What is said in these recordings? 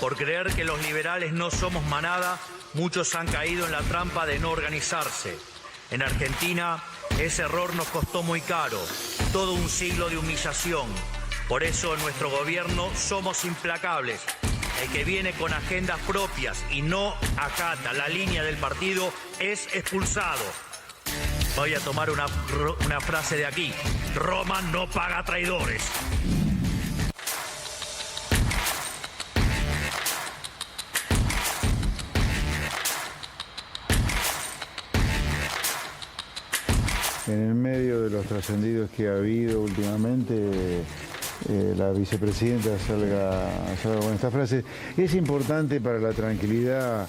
Por creer que los liberales no somos manada, muchos han caído en la trampa de no organizarse. En Argentina, ese error nos costó muy caro, todo un siglo de humillación. Por eso en nuestro gobierno somos implacables. El que viene con agendas propias y no acata la línea del partido es expulsado. Voy a tomar una frase de aquí. Roma no paga traidores. En el medio de los trascendidos que ha habido últimamente, la vicepresidenta salga con esta frase. Es importante para la tranquilidad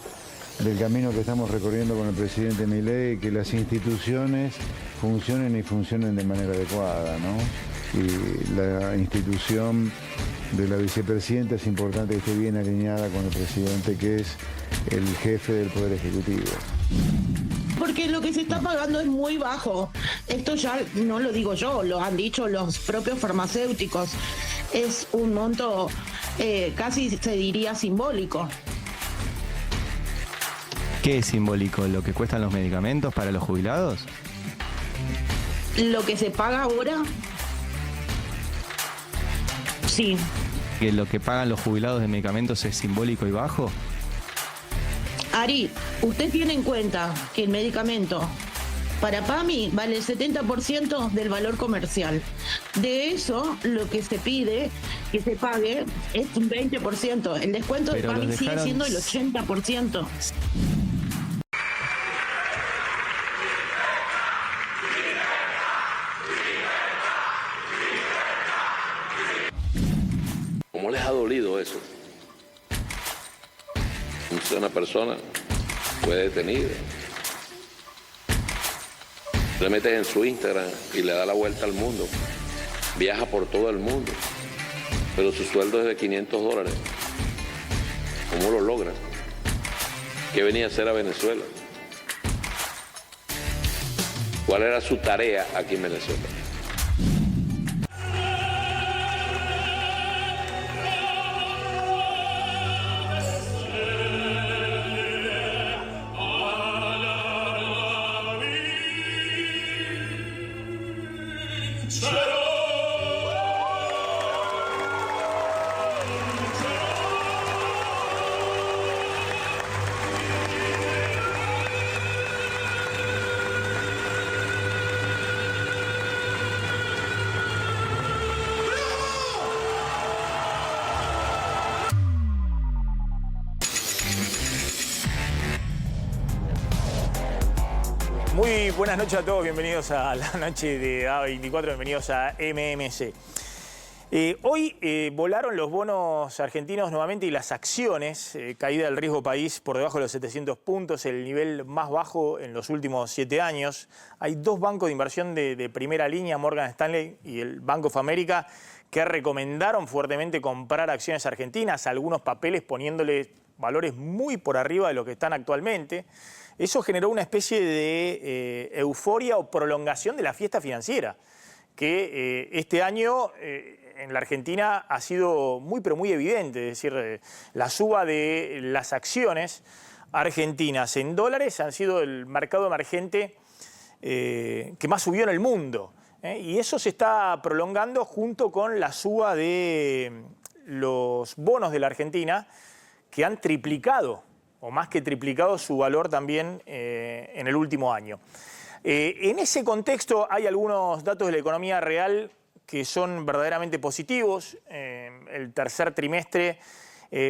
del camino que estamos recorriendo con el presidente Milei que las instituciones funcionen y funcionen de manera adecuada, ¿no? Y la institución de la vicepresidenta es importante que esté bien alineada con el presidente, que es el jefe del Poder Ejecutivo. Porque lo que se está pagando es muy bajo. Esto ya no lo digo yo, lo han dicho los propios farmacéuticos. Es un monto casi se diría simbólico. ¿Qué es simbólico? ¿Lo que cuestan los medicamentos para los jubilados? Lo que se paga ahora, sí. ¿Que lo que pagan los jubilados de medicamentos es simbólico y bajo? Ari, usted tiene en cuenta que el medicamento para PAMI vale el 70% del valor comercial. De eso, lo que se pide que se pague es un 20%. El descuento de PAMI sigue siendo el 80%. ¿Cómo les ha dolido eso? Una persona fue detenida. Le metes en su Instagram y le da la vuelta al mundo. Viaja por todo el mundo. Pero su sueldo es de $500. ¿Cómo lo logran? ¿Qué venía a hacer a Venezuela? ¿Cuál era su tarea aquí en Venezuela? Muy buenas noches a todos, bienvenidos a la noche de A24, bienvenidos a MMC. Hoy volaron los bonos argentinos nuevamente y las acciones, caída del riesgo país por debajo de los 700 puntos, el nivel más bajo en los últimos 7 años. Hay dos bancos de inversión de primera línea, Morgan Stanley y el Bank of America, que recomendaron fuertemente comprar acciones argentinas, algunos papeles poniéndole valores muy por arriba de lo que están actualmente. Eso generó una especie de euforia o prolongación de la fiesta financiera, que este año en la Argentina ha sido muy pero muy evidente. Es decir, la suba de las acciones argentinas en dólares han sido el mercado emergente que más subió en el mundo. Y eso se está prolongando junto con la suba de los bonos de la Argentina, que han triplicado, o más que triplicado, su valor también en el último año. En ese contexto hay algunos datos de la economía real que son verdaderamente positivos. El tercer trimestre,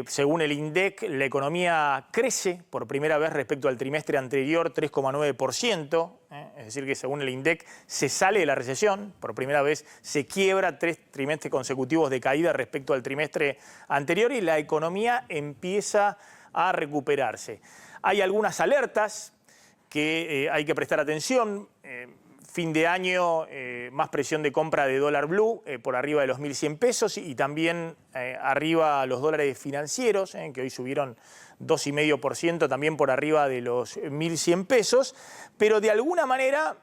según el INDEC, la economía crece por primera vez respecto al trimestre anterior 3,9%. Es decir, que según el INDEC se sale de la recesión, por primera vez se quiebra 3 trimestres consecutivos de caída respecto al trimestre anterior y la economía empieza a recuperarse. Hay algunas alertas que hay que prestar atención. Fin de año, más presión de compra de dólar blue por arriba de los 1.100 pesos y también arriba los dólares financieros, que hoy subieron 2,5%, también por arriba de los 1.100 pesos. Pero de alguna manera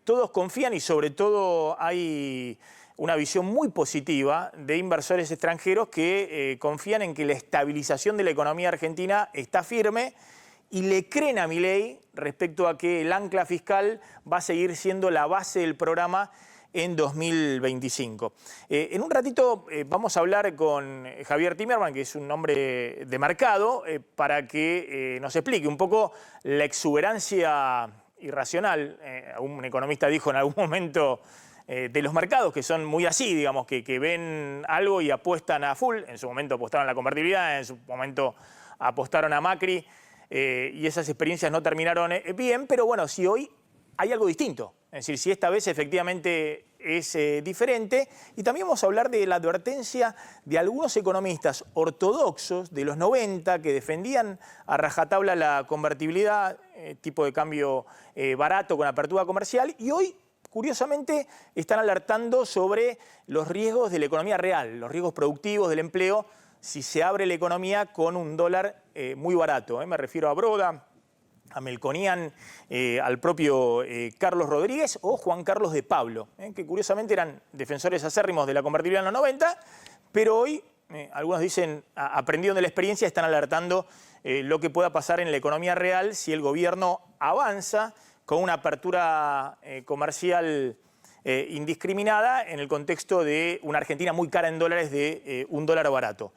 todos confían y sobre todo hay una visión muy positiva de inversores extranjeros que confían en que la estabilización de la economía argentina está firme y le creen a Milei respecto a que el ancla fiscal va a seguir siendo la base del programa en 2025. En un ratito vamos a hablar con Javier Timerman, que es un hombre de mercado, para que nos explique un poco la exuberancia irracional, un economista dijo en algún momento, de los mercados, que son muy así, digamos, que ven algo y apuestan a full. En su momento apostaron a la convertibilidad, en su momento apostaron a Macri, y esas experiencias no terminaron bien, pero bueno, si hoy hay algo distinto, es decir, si esta vez efectivamente es diferente. Y también vamos a hablar de la advertencia de algunos economistas ortodoxos de los 90 que defendían a rajatabla la convertibilidad, tipo de cambio barato con apertura comercial, y hoy curiosamente están alertando sobre los riesgos de la economía real, los riesgos productivos del empleo, si se abre la economía con un dólar muy barato. Me refiero a Broda, a Melconian, al propio Carlos Rodríguez o Juan Carlos de Pablo, que curiosamente eran defensores acérrimos de la convertibilidad en los 90, pero hoy, algunos dicen, aprendiendo de la experiencia, están alertando lo que pueda pasar en la economía real si el gobierno avanza con una apertura comercial indiscriminada en el contexto de una Argentina muy cara en dólares de un dólar barato.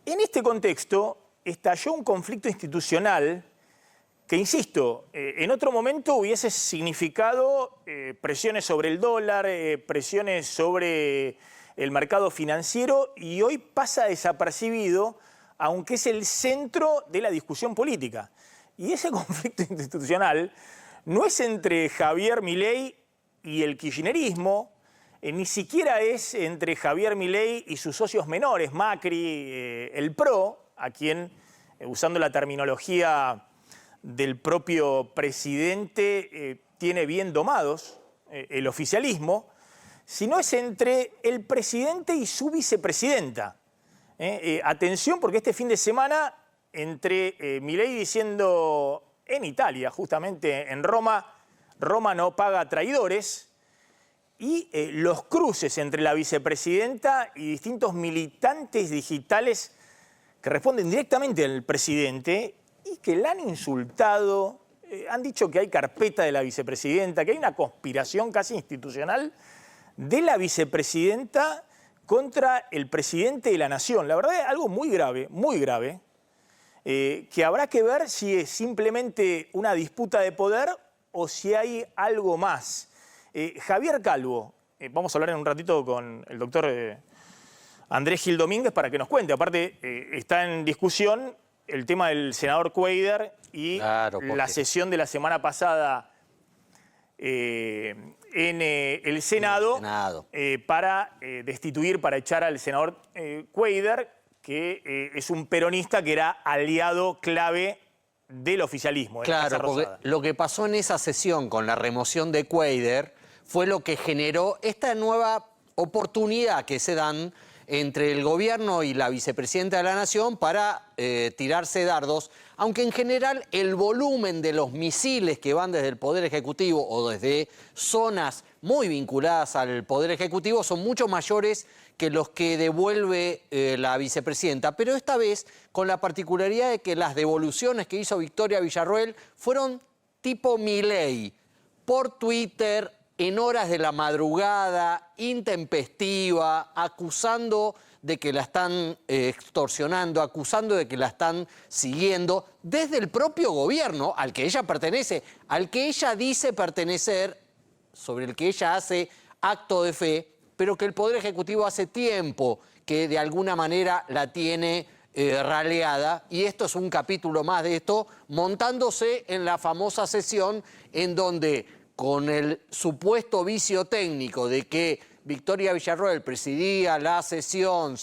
En este contexto estalló un conflicto institucional que, insisto, en otro momento hubiese significado presiones sobre el dólar, presiones sobre el mercado financiero, y hoy pasa desapercibido, aunque es el centro de la discusión política. Y ese conflicto institucional no es entre Javier Milei y el kirchnerismo, ni siquiera es entre Javier Milei y sus socios menores, Macri, el PRO, a quien, usando la terminología del propio presidente, tiene bien domados el oficialismo, sino es entre el presidente y su vicepresidenta. Atención, porque este fin de semana, entre Milei diciendo en Italia, justamente en Roma, Roma no paga traidores, y los cruces entre la vicepresidenta y distintos militantes digitales que responden directamente al presidente y que la han insultado, han dicho que hay carpeta de la vicepresidenta, que hay una conspiración casi institucional de la vicepresidenta contra el presidente de la nación. La verdad es algo muy grave, que habrá que ver si es simplemente una disputa de poder o si hay algo más. Javier Calvo, vamos a hablar en un ratito con el doctor Andrés Gil Domínguez para que nos cuente. Aparte, está en discusión el tema del senador Cuéllar y la sesión de la semana pasada en el Senado, para destituir, para echar al senador Cuéllar, que es un peronista que era aliado clave del oficialismo. Claro, porque lo que pasó en esa sesión con la remoción de Cuéllar fue lo que generó esta nueva oportunidad que se dan entre el gobierno y la vicepresidenta de la Nación para tirarse dardos, aunque en general el volumen de los misiles que van desde el Poder Ejecutivo o desde zonas muy vinculadas al Poder Ejecutivo son mucho mayores que los que devuelve la vicepresidenta, pero esta vez con la particularidad de que las devoluciones que hizo Victoria Villarroel fueron tipo Milei, por Twitter, en horas de la madrugada, intempestiva, acusando de que la están extorsionando, acusando de que la están siguiendo, desde el propio gobierno al que ella pertenece, al que ella dice pertenecer, sobre el que ella hace acto de fe, pero que el Poder Ejecutivo hace tiempo que de alguna manera la tiene raleada, y esto es un capítulo más de esto, montándose en la famosa sesión en donde, con el supuesto vicio técnico de que Victoria Villarroel presidía la sesión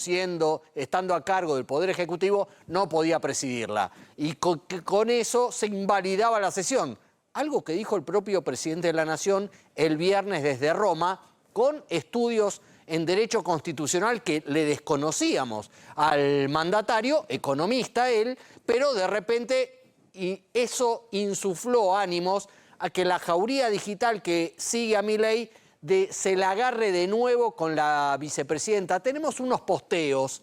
estando a cargo del Poder Ejecutivo, no podía presidirla. Y con eso se invalidaba la sesión. Algo que dijo el propio presidente de la Nación el viernes desde Roma, con estudios en Derecho Constitucional que le desconocíamos al mandatario, economista él, pero de repente y eso insufló ánimos a que la jauría digital que sigue a Milei se la agarre de nuevo con la vicepresidenta. Tenemos unos posteos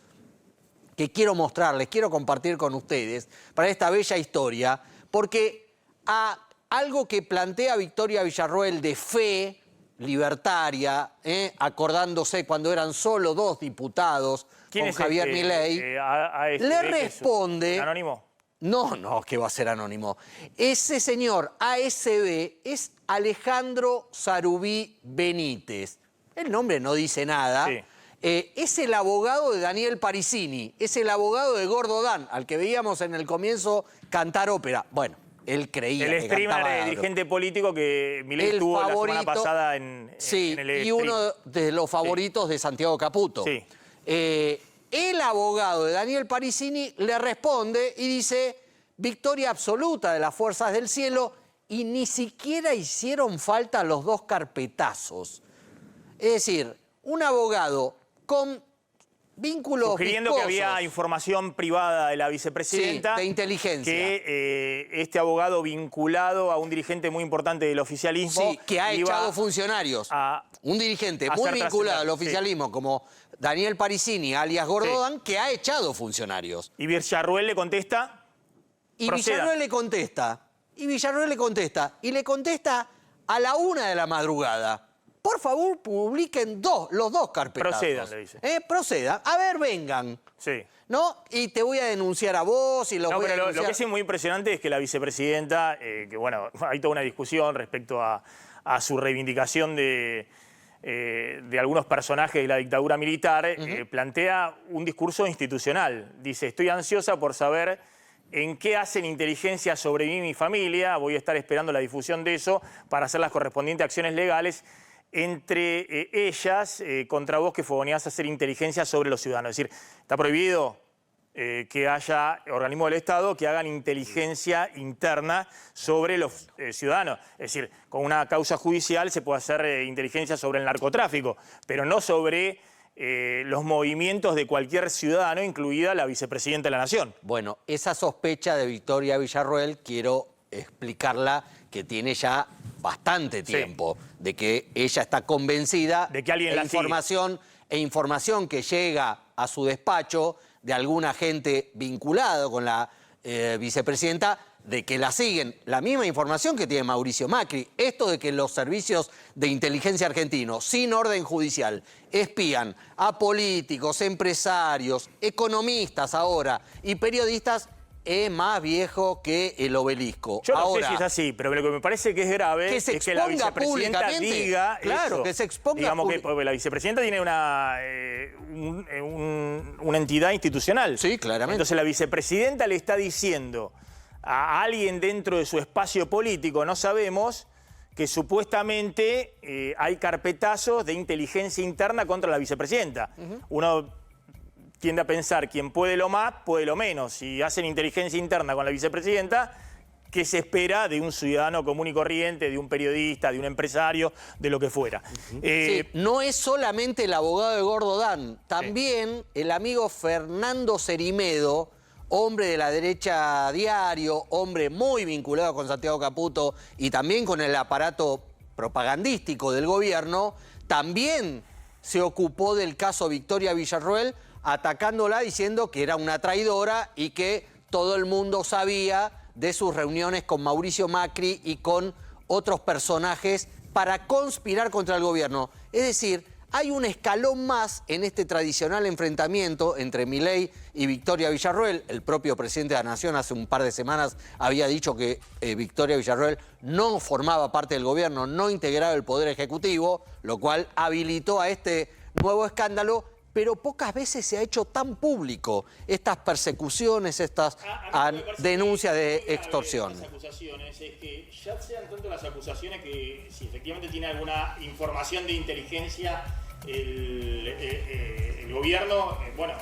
que quiero mostrarles, quiero compartir con ustedes para esta bella historia, porque a algo que plantea Victoria Villarroel de fe libertaria, acordándose cuando eran solo 2 diputados con Javier Milei, le responde... ¿Anónimo? No, que va a ser anónimo. Ese señor ASB es Alejandro Sarubí Benítez. El nombre no dice nada. Sí. Es el abogado de Daniel Parisini, es el abogado de Gordo Dan, al que veíamos en el comienzo cantar ópera. Bueno, él creía que cantaba. El streamer dirigente político que Milei tuvo la semana pasada en el stream. Y uno de los favoritos de Santiago Caputo. Sí. El abogado de Daniel Parisini le responde y dice: victoria absoluta de las fuerzas del cielo, y ni siquiera hicieron falta los 2 carpetazos. Es decir, un abogado con vínculos sugiriendo viscosos, que había información privada de la vicepresidenta. Sí, de inteligencia. Que este abogado vinculado a un dirigente muy importante del oficialismo... Sí, que ha echado funcionarios. Un dirigente muy vinculado al oficialismo, como Daniel Parisini, alias Gordo Dan, que ha echado funcionarios. Y Villarroel le contesta... Y Villarroel le contesta. Y le contesta a la 1 de la madrugada. Por favor, publiquen los 2 carpetazos. Procedan, le dice. Procedan. A ver, vengan. Sí. ¿No? Y te voy a denunciar a vos y los voy a denunciar. Lo que sí es muy impresionante es que la vicepresidenta, que bueno, hay toda una discusión respecto a su reivindicación de algunos personajes de la dictadura militar, plantea un discurso institucional. Dice: estoy ansiosa por saber en qué hacen inteligencia sobre mí y mi familia, voy a estar esperando la difusión de eso para hacer las correspondientes acciones legales. Entre ellas, contra vos que fogoneás a hacer inteligencia sobre los ciudadanos. Es decir, está prohibido que haya organismos del Estado que hagan inteligencia interna sobre los ciudadanos. Es decir, con una causa judicial se puede hacer inteligencia sobre el narcotráfico, pero no sobre los movimientos de cualquier ciudadano, incluida la vicepresidenta de la Nación. Bueno, esa sospecha de Victoria Villarroel quiero explicarla, que tiene ya bastante tiempo, de que ella está convencida de que alguien la sigue. Información que llega a su despacho de algún agente vinculado con la vicepresidenta, de que la siguen. La misma información que tiene Mauricio Macri. Esto de que los servicios de inteligencia argentinos, sin orden judicial, espían a políticos, empresarios, economistas ahora y periodistas, es más viejo que el obelisco. Yo no sé si es así, pero lo que me parece que es grave es que la vicepresidenta diga claro, eso. que se exponga. Digamos que la vicepresidenta tiene una entidad institucional. Sí, claramente. Entonces la vicepresidenta le está diciendo a alguien dentro de su espacio político, no sabemos, que supuestamente hay carpetazos de inteligencia interna contra la vicepresidenta. Uno tiende a pensar, quien puede lo más, puede lo menos. Si hacen inteligencia interna con la vicepresidenta, ¿qué se espera de un ciudadano común y corriente, de un periodista, de un empresario, de lo que fuera? Sí, no es solamente el abogado de Gordo Dan, también el amigo Fernando Cerimedo, hombre de la derecha Diario, hombre muy vinculado con Santiago Caputo y también con el aparato propagandístico del gobierno, también se ocupó del caso Victoria Villarroel, atacándola diciendo que era una traidora y que todo el mundo sabía de sus reuniones con Mauricio Macri y con otros personajes para conspirar contra el gobierno. Es decir, hay un escalón más en este tradicional enfrentamiento entre Milei y Victoria Villarroel. El propio presidente de la Nación hace un par de semanas había dicho que Victoria Villarroel no formaba parte del gobierno, no integraba el Poder Ejecutivo, lo cual habilitó a este nuevo escándalo, pero pocas veces se ha hecho tan público estas persecuciones, estas denuncias de extorsión. Las acusaciones es que ya sean tanto las acusaciones que si efectivamente tiene alguna información de inteligencia el gobierno, bueno,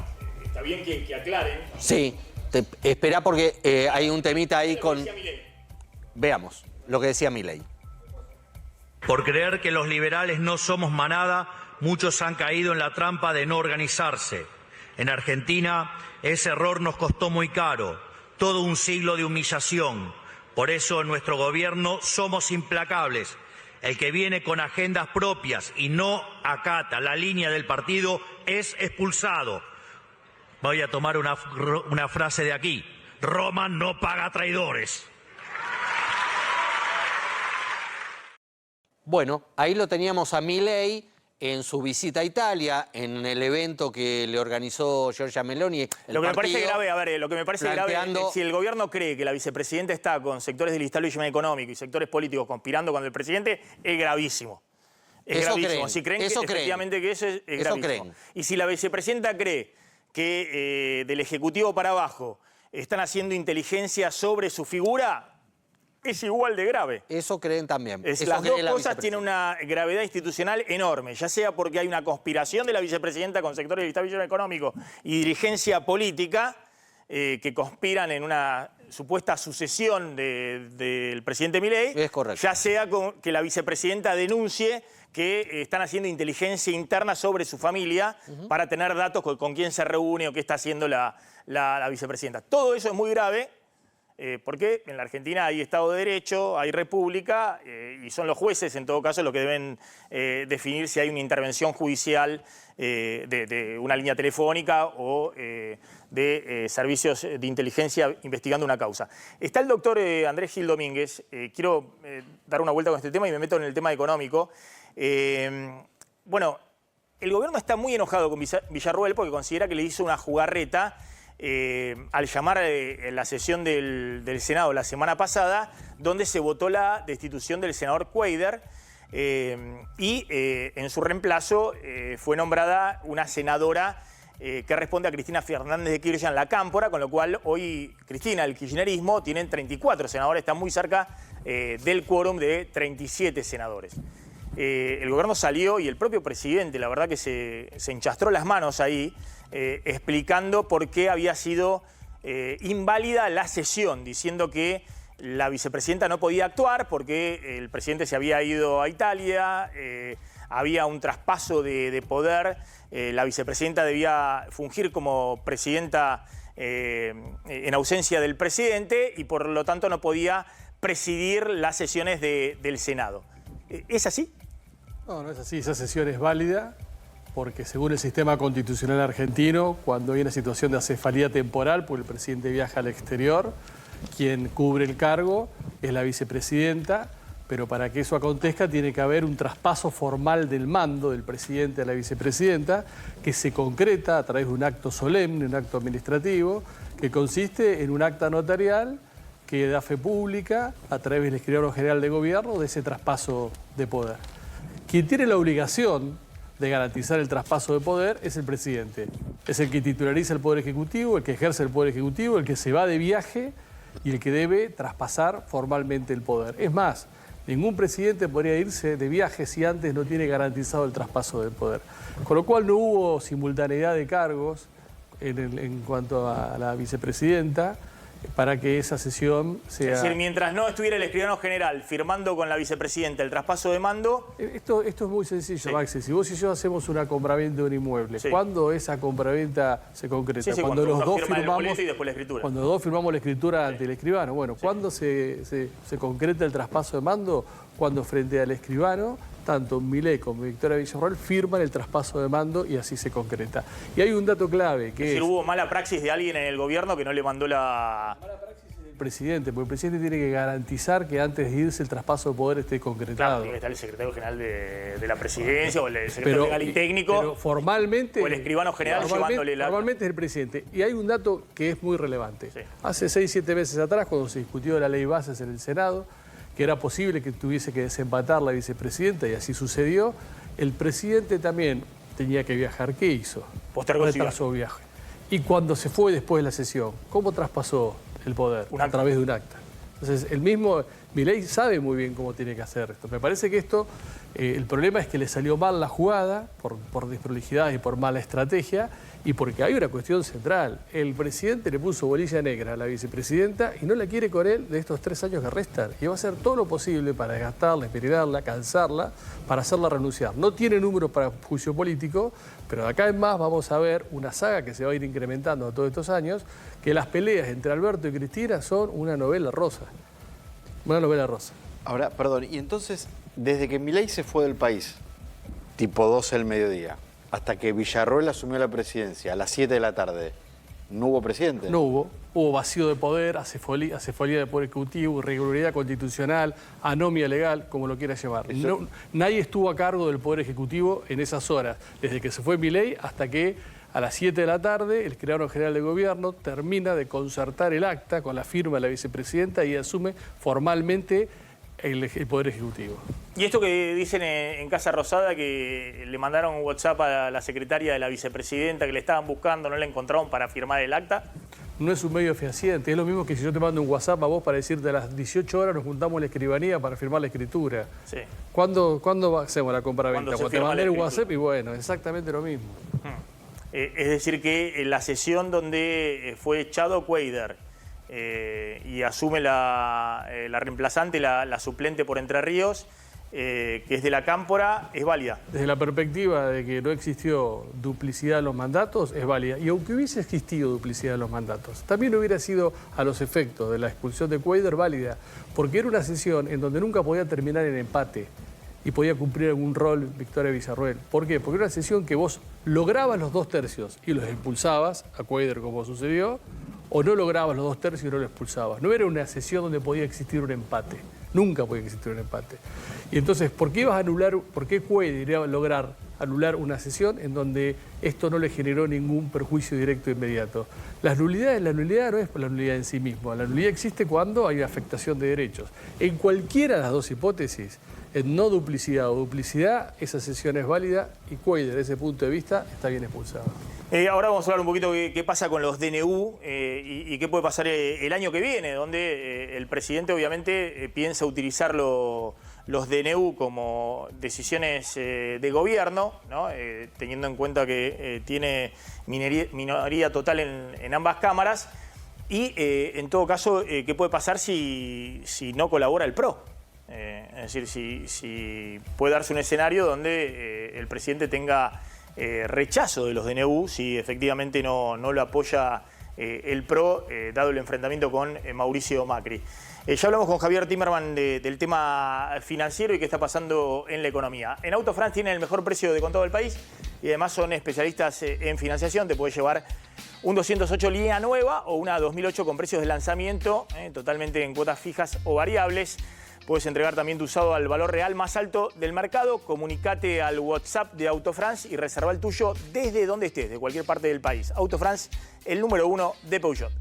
está bien que aclaren. Sí, espera porque hay un temita ahí con... Veamos lo que decía Milei. Por creer que los liberales no somos manada, muchos han caído en la trampa de no organizarse. En Argentina, ese error nos costó muy caro, todo un siglo de humillación. Por eso en nuestro gobierno somos implacables. El que viene con agendas propias y no acata la línea del partido es expulsado. Voy a tomar una frase de aquí. Roma no paga traidores. Bueno, ahí lo teníamos a Milei en su visita a Italia, en el evento que le organizó Giorgia Meloni. Lo que me parece grave, lo que me parece grave es si el gobierno cree que la vicepresidenta está con sectores del establishment económico y sectores políticos conspirando con el presidente, es gravísimo. Es gravísimo. Creen, si creen eso que creen. efectivamente que eso es gravísimo. Creen. Y si la vicepresidenta cree que del Ejecutivo para abajo están haciendo inteligencia sobre su figura, es igual de grave. Eso creen también. Las dos cosas tienen una gravedad institucional enorme, ya sea porque hay una conspiración de la vicepresidenta con sectores del establishment económico y dirigencia política que conspiran en una supuesta sucesión del presidente Milei. Es correcto. Ya sea que la vicepresidenta denuncie que están haciendo inteligencia interna sobre su familia para tener datos con quién se reúne o qué está haciendo la vicepresidenta. Todo eso es muy grave. Porque en la Argentina hay Estado de Derecho, hay República y son los jueces en todo caso los que deben definir si hay una intervención judicial de una línea telefónica o de servicios de inteligencia investigando una causa. Está el doctor Andrés Gil Domínguez. Quiero dar una vuelta con este tema y me meto en el tema económico. Bueno, el gobierno está muy enojado con Villarruel porque considera que le hizo una jugarreta al llamar la sesión del Senado la semana pasada, donde se votó la destitución del senador Cuéllar y en su reemplazo fue nombrada una senadora que responde a Cristina Fernández de Kirchner en la Cámpora, con lo cual hoy Cristina, el kirchnerismo, tienen 34 senadores, está muy cerca del quórum de 37 senadores. El gobierno salió y el propio presidente, la verdad que se enchastró las manos ahí, explicando por qué había sido inválida la sesión, diciendo que la vicepresidenta no podía actuar porque el presidente se había ido a Italia, había un traspaso de poder, la vicepresidenta debía fungir como presidenta en ausencia del presidente y por lo tanto no podía presidir las sesiones del Senado. ¿Es así? No, no es así. Esa sesión es válida porque según el sistema constitucional argentino, cuando hay una situación de acefalía temporal, porque el presidente viaja al exterior, quien cubre el cargo es la vicepresidenta, pero para que eso acontezca tiene que haber un traspaso formal del mando del presidente a la vicepresidenta, que se concreta a través de un acto solemne, un acto administrativo, que consiste en un acta notarial que da fe pública a través del escribano general de gobierno de ese traspaso de poder. Quien tiene la obligación de garantizar el traspaso de poder es el presidente. Es el que titulariza el Poder Ejecutivo, el que ejerce el Poder Ejecutivo, el que se va de viaje y el que debe traspasar formalmente el poder. Es más, ningún presidente podría irse de viaje si antes no tiene garantizado el traspaso del poder. Con lo cual no hubo simultaneidad de cargos en cuanto a la vicepresidenta, para que esa sesión sea... Es decir, mientras no estuviera el escribano general firmando con la vicepresidenta el traspaso de mando... Esto es muy sencillo, sí. Maxi. Si vos y yo hacemos una compraventa de un inmueble, sí. ¿cuándo esa compraventa se concreta? Sí, cuando los dos firman firmamos, el boleto y después la escritura. Cuando los dos firmamos la escritura ante el escribano. Bueno, sí. ¿cuándo se concreta el traspaso de mando? Cuando frente al escribano, tanto Milei como Victoria Villarruel firman el traspaso de mando y así se concreta. Y hay un dato clave que es decir, hubo mala praxis de alguien en el gobierno que no le mandó la... presidente, porque el presidente tiene que garantizar que antes de irse el traspaso de poder esté concretado. Claro, tiene que estar el secretario general de la presidencia o el secretario legal y técnico. Pero formalmente... O el escribano general llevándole la... Formalmente es el presidente. Y hay un dato que es muy relevante. Sí. Hace 6-7 meses atrás, cuando se discutió la ley bases en el Senado, que era posible que tuviese que desempatar la vicepresidenta, y así sucedió, el presidente también tenía que viajar. ¿Qué hizo? Postergó su viaje. Y cuando se fue después de la sesión, ¿cómo traspasó el poder? A través de un acta. Entonces, el mismo Milei sabe muy bien cómo tiene que hacer esto. Me parece que esto, el problema es que le salió mal la jugada, por desprolijidad y por mala estrategia, y porque hay una cuestión central. El presidente le puso bolilla negra a la vicepresidenta y no la quiere con él de estos 3 años que restan. Y va a hacer todo lo posible para desgastarla, esperidarla, cansarla, para hacerla renunciar. No tiene números para juicio político, pero de acá en más vamos a ver una saga que se va a ir incrementando todos estos años, que las peleas entre Alberto y Cristina son una novela rosa. Una novela rosa. Ahora, perdón, y entonces desde que Milei se fue del país, tipo 12 del mediodía, hasta que Villarroel asumió la presidencia a las 7 de la tarde, ¿no hubo presidente? No hubo. Hubo vacío de poder, acefolía de poder ejecutivo, irregularidad constitucional, anomia legal, como lo quieras llamar. No, nadie estuvo a cargo del poder ejecutivo en esas horas, desde que se fue Milei hasta que a las 7 de la tarde el secretario general de gobierno termina de concertar el acta con la firma de la vicepresidenta y asume formalmente el poder ejecutivo. Y esto que dicen en Casa Rosada, que le mandaron un WhatsApp a la secretaria de la vicepresidenta, que le estaban buscando, no la encontraron para firmar el acta. No es un medio fehaciente, es lo mismo que si yo te mando un WhatsApp a vos para decirte a las 18 horas nos juntamos en la escribanía para firmar la escritura. Sí. ¿Cuándo hacemos la compraventa? Cuando te mandé el WhatsApp y bueno, exactamente lo mismo. Es decir que la sesión donde fue echado Cuéllar y asume la reemplazante, la suplente por Entre Ríos, que es de la Cámpora, es válida. Desde la perspectiva de que no existió duplicidad en los mandatos, es válida. Y aunque hubiese existido duplicidad en los mandatos, también hubiera sido a los efectos de la expulsión de Cuéllar válida, porque era una sesión en donde nunca podía terminar en empate y podía cumplir algún rol Victoria Villarroel. ¿Por qué? Porque era una sesión que vos lograbas los 2/3 y los expulsabas, a Cuéllar como sucedió, o no lograbas los 2/3 y no lo expulsabas. No era una sesión donde podía existir un empate. Nunca podía existir un empate. Y entonces, ¿por qué Cuéllar iría a lograr anular una sesión en donde esto no le generó ningún perjuicio directo e inmediato? La nulidad no es la nulidad en sí misma. La nulidad existe cuando hay afectación de derechos. En cualquiera de las dos hipótesis, en no duplicidad o duplicidad, esa sesión es válida y Cuéllar, desde ese punto de vista, está bien expulsado. Ahora vamos a hablar un poquito de qué pasa con los DNU y qué puede pasar el año que viene, donde el presidente obviamente piensa utilizar los DNU como decisiones de gobierno, ¿no? Teniendo en cuenta que tiene minoría total en ambas cámaras y en todo caso, qué puede pasar si no colabora el PRO. Es decir, si puede darse un escenario donde el presidente tenga rechazo de los DNU, si efectivamente no lo apoya el PRO, dado el enfrentamiento con Mauricio Macri. Ya hablamos con Javier Timerman del tema financiero y qué está pasando en la economía. En Auto France tienen el mejor precio de contado del país y además son especialistas en financiación. Te puedes llevar un 208 línea nueva o una 2008 con precios de lanzamiento, totalmente en cuotas fijas o variables. Puedes entregar también tu usado al valor real más alto del mercado. Comunicate al WhatsApp de Auto France y reserva el tuyo desde donde estés, de cualquier parte del país. Auto France, el número 1 de Peugeot.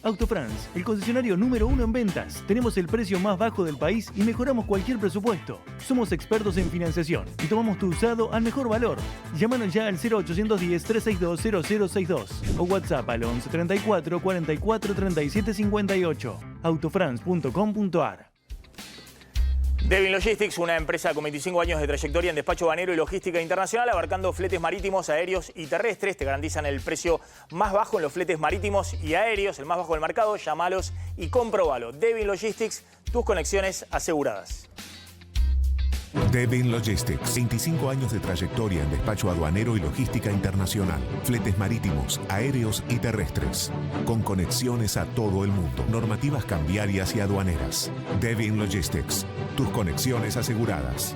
Auto France, el concesionario número 1 en ventas. Tenemos el precio más bajo del país y mejoramos cualquier presupuesto. Somos expertos en financiación y tomamos tu usado al mejor valor. Llámanos ya al 0810-362-0062 o WhatsApp al 11 34 44 37 58. autofrance.com.ar. Devin Logistics, una empresa con 25 años de trayectoria en despacho banero y logística internacional, abarcando fletes marítimos, aéreos y terrestres. Te garantizan el precio más bajo en los fletes marítimos y aéreos, el más bajo del mercado. Llámalos y comprobalo. Devin Logistics, tus conexiones aseguradas. Devin Logistics, 25 años de trayectoria en despacho aduanero y logística internacional. Fletes marítimos, aéreos y terrestres. Con conexiones a todo el mundo. Normativas cambiarias y aduaneras. Devin Logistics, tus conexiones aseguradas.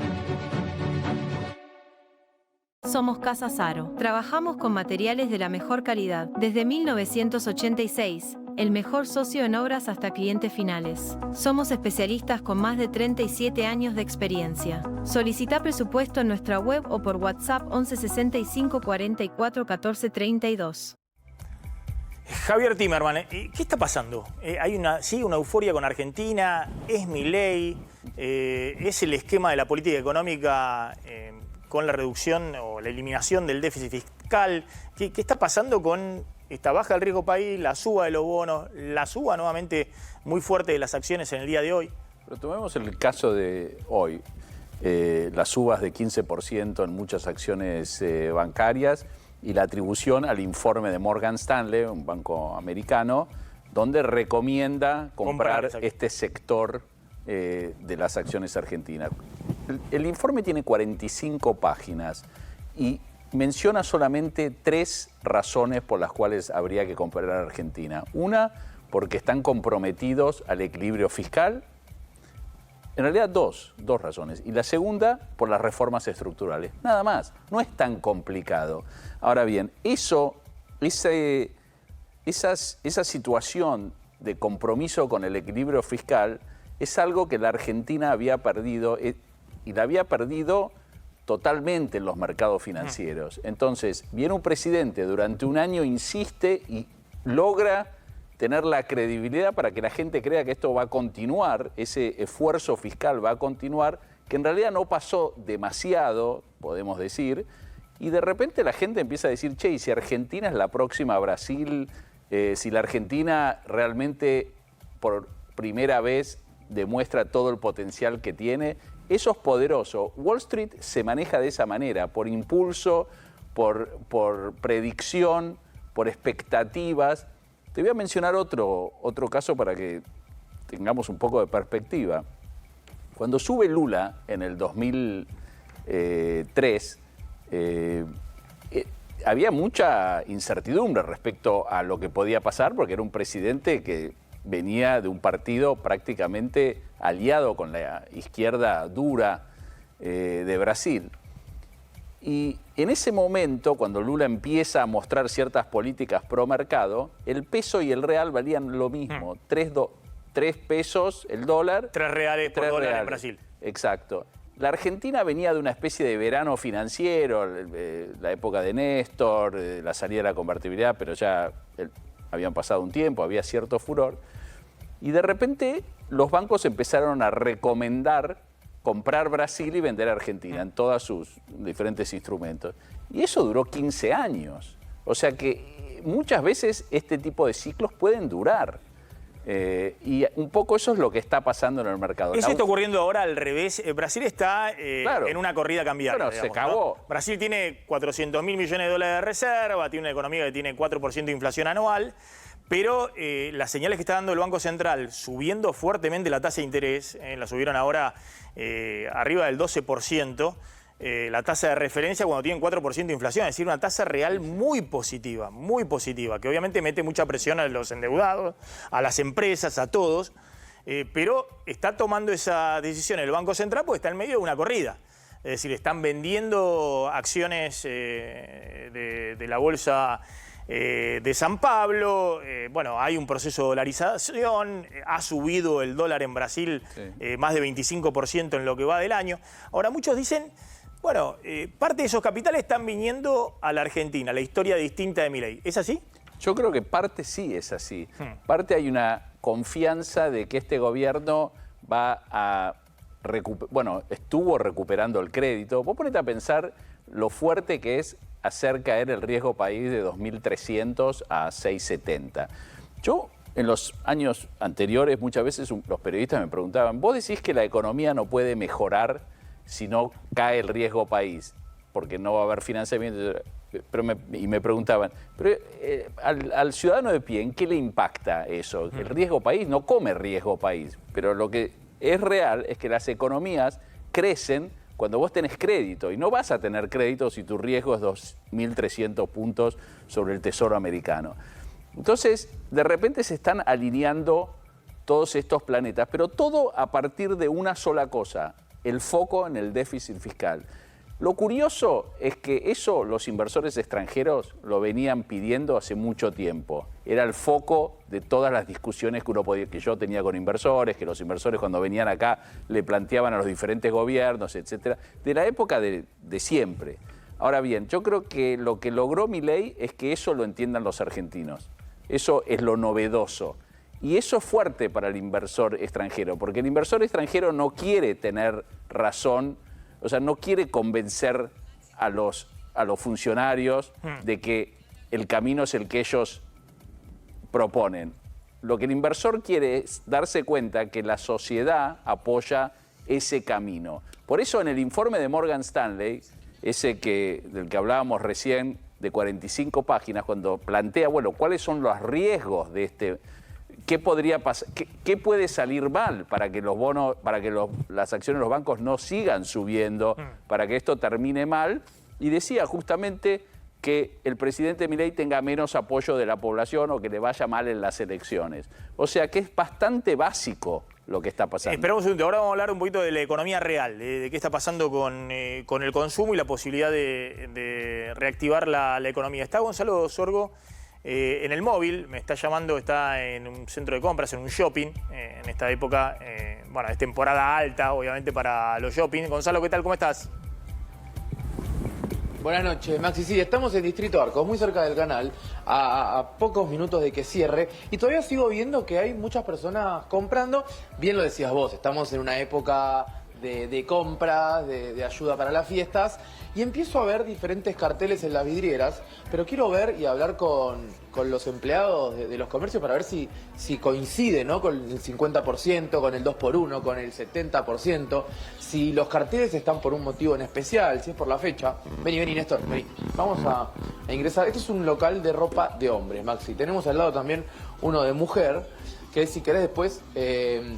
Somos Casa Saro. Trabajamos con materiales de la mejor calidad. Desde 1986. El mejor socio en obras hasta clientes finales. Somos especialistas con más de 37 años de experiencia. Solicita presupuesto en nuestra web o por WhatsApp 11 65 44 14 32. Javier Timerman, ¿qué está pasando? ¿Sigue una euforia con Argentina? ¿Es Milei? ¿Es el esquema de la política económica con la reducción o la eliminación del déficit fiscal? ¿Qué está pasando con esta baja del riesgo país, la suba de los bonos, la suba nuevamente muy fuerte de las acciones en el día de hoy? Pero tomemos el caso de hoy, las subas de 15% en muchas acciones bancarias y la atribución al informe de Morgan Stanley, un banco americano, donde recomienda comprar este sector de las acciones argentinas. El informe tiene 45 páginas y menciona solamente 3 razones por las cuales habría que comprar a Argentina. Una, porque están comprometidos al equilibrio fiscal. En realidad dos razones. Y la segunda, por las reformas estructurales. Nada más. No es tan complicado. Ahora bien, esa situación de compromiso con el equilibrio fiscal es algo que la Argentina había perdido, y la había perdido totalmente en los mercados financieros. Entonces, viene un presidente durante un año, insiste y logra tener la credibilidad para que la gente crea que esto va a continuar, ese esfuerzo fiscal va a continuar, que en realidad no pasó demasiado, podemos decir, y de repente la gente empieza a decir, che, ¿y si Argentina es la próxima Brasil? Si la Argentina realmente por primera vez demuestra todo el potencial que tiene, eso es poderoso. Wall Street se maneja de esa manera, por impulso, por predicción, por expectativas. Te voy a mencionar otro caso para que tengamos un poco de perspectiva. Cuando sube Lula en el 2003, había mucha incertidumbre respecto a lo que podía pasar, porque era un presidente que venía de un partido prácticamente aliado con la izquierda dura de Brasil. Y en ese momento, cuando Lula empieza a mostrar ciertas políticas pro mercado, el peso y el real valían lo mismo. 3 pesos el dólar. 3 reales por dólar en Brasil. Exacto. La Argentina venía de una especie de verano financiero, la época de Néstor, la salida de la convertibilidad, pero ya habían pasado un tiempo, había cierto furor. Y de repente los bancos empezaron a recomendar comprar Brasil y vender Argentina en todos sus diferentes instrumentos. Y eso duró 15 años. O sea que muchas veces este tipo de ciclos pueden durar. Y un poco eso es lo que está pasando en el mercado. Eso está ocurriendo ahora al revés. Brasil está en una corrida cambiaria. Bueno, digamos, se acabó. ¿no? Brasil tiene 400.000 millones de dólares de reserva, tiene una economía que tiene 4% de inflación anual, pero las señales que está dando el Banco Central subiendo fuertemente la tasa de interés, la subieron ahora arriba del 12%, la tasa de referencia cuando tienen 4% de inflación, es decir, una tasa real muy positiva, que obviamente mete mucha presión a los endeudados, a las empresas, a todos, pero está tomando esa decisión el Banco Central porque está en medio de una corrida. Es decir, están vendiendo acciones de la bolsa de San Pablo, bueno, hay un proceso de dolarización, ha subido el dólar en Brasil más de 25% en lo que va del año. Ahora, muchos dicen, bueno, parte de esos capitales están viniendo a la Argentina, la historia distinta de Milei. ¿Es así? Yo creo que parte sí es así. Parte hay una confianza de que este gobierno va a bueno, estuvo recuperando el crédito. Vos ponete a pensar lo fuerte que es hacer caer el riesgo país de 2.300 a 670. Yo, en los años anteriores, muchas veces los periodistas me preguntaban, ¿vos decís que la economía no puede mejorar si no cae el riesgo país? Porque no va a haber financiamiento. Y me preguntaban, pero al ciudadano de pie, ¿en qué le impacta eso? El riesgo país no come riesgo país, pero lo que es real es que las economías crecen cuando vos tenés crédito, y no vas a tener crédito si tu riesgo es 2.300 puntos sobre el Tesoro americano. Entonces, de repente se están alineando todos estos planetas, pero todo a partir de una sola cosa, el foco en el déficit fiscal. Lo curioso es que eso los inversores extranjeros lo venían pidiendo hace mucho tiempo. Era el foco de todas las discusiones que yo tenía con inversores, que los inversores cuando venían acá le planteaban a los diferentes gobiernos, etcétera, de la época de siempre. Ahora bien, yo creo que lo que logró Milei es que eso lo entiendan los argentinos. Eso es lo novedoso. Y eso es fuerte para el inversor extranjero, porque el inversor extranjero no quiere tener razón, o sea, no quiere convencer a los funcionarios de que el camino es el que ellos proponen. Lo que el inversor quiere es darse cuenta que la sociedad apoya ese camino. Por eso en el informe de Morgan Stanley, ese del que hablábamos recién, de 45 páginas, cuando plantea, bueno, cuáles son los riesgos de este... ¿Qué podría pasar? ¿Qué puede salir mal para que los bonos, para que las acciones de los bancos no sigan subiendo, para que esto termine mal? Y decía justamente que el presidente Milei tenga menos apoyo de la población o que le vaya mal en las elecciones. O sea que es bastante básico lo que está pasando. Esperamos un segundo, ahora vamos a hablar un poquito de la economía real, de qué está pasando con el consumo y la posibilidad de reactivar la economía. Está Gonzalo Sorgo en el móvil, me está llamando, está en un centro de compras, en un shopping, en esta época, bueno, es temporada alta, obviamente, para los shopping. Gonzalo, ¿qué tal? ¿Cómo estás? Buenas noches, Maxi. Sí, estamos en Distrito Arcos, muy cerca del canal, a pocos minutos de que cierre, y todavía sigo viendo que hay muchas personas comprando. Bien lo decías vos, estamos en una época de compras, de ayuda para las fiestas, y empiezo a ver diferentes carteles en las vidrieras, pero quiero ver y hablar con los empleados de los comercios para ver si coincide, ¿no?, con el 50%, con el 2x1, con el 70%, si los carteles están por un motivo en especial, si es por la fecha. Vení, Néstor, vení. Vamos a ingresar. Este es un local de ropa de hombres, Maxi. Tenemos al lado también uno de mujer, que si querés después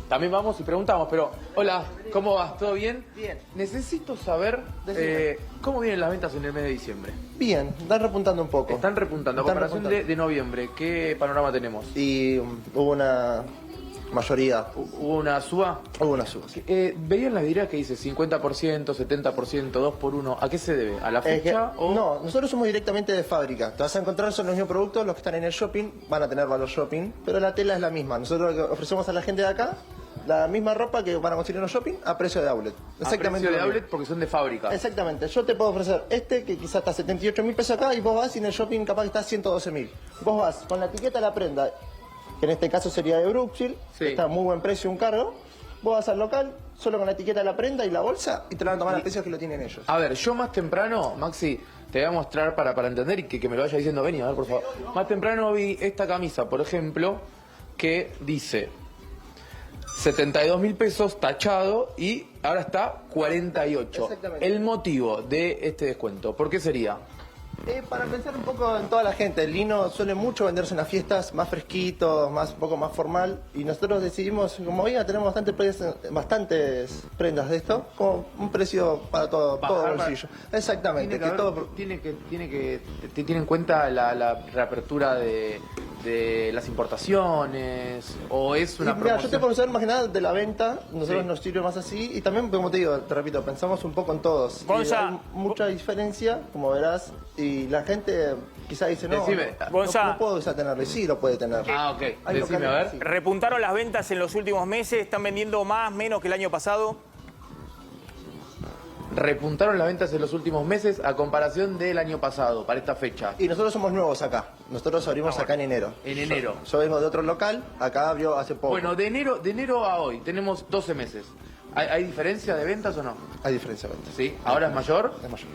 también vamos y preguntamos. Pero, hola, ¿cómo vas? ¿Todo bien? Bien. Necesito saber cómo vienen las ventas en el mes de diciembre. Bien, están repuntando un poco. Están repuntando. A comparación de noviembre, ¿qué panorama tenemos? Y hubo una mayoría. ¿Hubo una suba? Hubo una suba, sí. Veía en las vidrieras que dice 50%, 70%, 2x1. ¿A qué se debe? ¿A la fecha? No, nosotros somos directamente de fábrica. Te vas a encontrar, son los mismos productos, los que están en el shopping, van a tener valor shopping, pero la tela es la misma. Nosotros lo que ofrecemos a la gente de acá, la misma ropa que van a conseguir en los shopping a precio de outlet. Exactamente. A precio de outlet porque son de fábrica. Exactamente. Yo te puedo ofrecer que quizás está 78.000 pesos acá, y vos vas y en el shopping capaz que está 112.000. Vos vas con la etiqueta de la prenda, que en este caso sería de Brookshield, sí, está a muy buen precio, un cargo. Vos vas al local, solo con la etiqueta de la prenda y la bolsa, y te la van a tomar a precios que lo tienen ellos. A ver, yo más temprano, Maxi, te voy a mostrar para entender y que me lo vaya diciendo. Vení, a ver, por favor. Más temprano vi esta camisa, por ejemplo, que dice 72.000 pesos tachado y ahora está 48. Exactamente. El motivo de este descuento, ¿por qué sería? Para pensar un poco en toda la gente, el lino suele mucho venderse en las fiestas, más fresquito, un poco más formal, y nosotros decidimos, como hoy ya tenemos bastantes prendas de esto, como un precio para todo bolsillo. Exactamente. ¿Tiene en cuenta la reapertura de las importaciones o es una promoción? Mira, yo te puedo saber más que nada de la venta, nosotros nos sirve más así, y también, como te digo, te repito, pensamos un poco en todos. Hay mucha diferencia, como verás, y la gente quizá dice, no puedo tenerlo, y sí lo puede tener. Ah, ok. Decime, a ver. Sí. ¿Repuntaron las ventas en los últimos meses? ¿Están vendiendo más, menos que el año pasado? Repuntaron las ventas en los últimos meses a comparación del año pasado, para esta fecha. Y nosotros somos nuevos acá. Nosotros abrimos acá en enero. En enero. Yo vengo de otro local, acá abrió hace poco. Bueno, de enero a hoy tenemos 12 meses. ¿Hay diferencia de ventas o no? Hay diferencia de ventas. ¿Sí? ¿Ahora es mayor? Es mayor.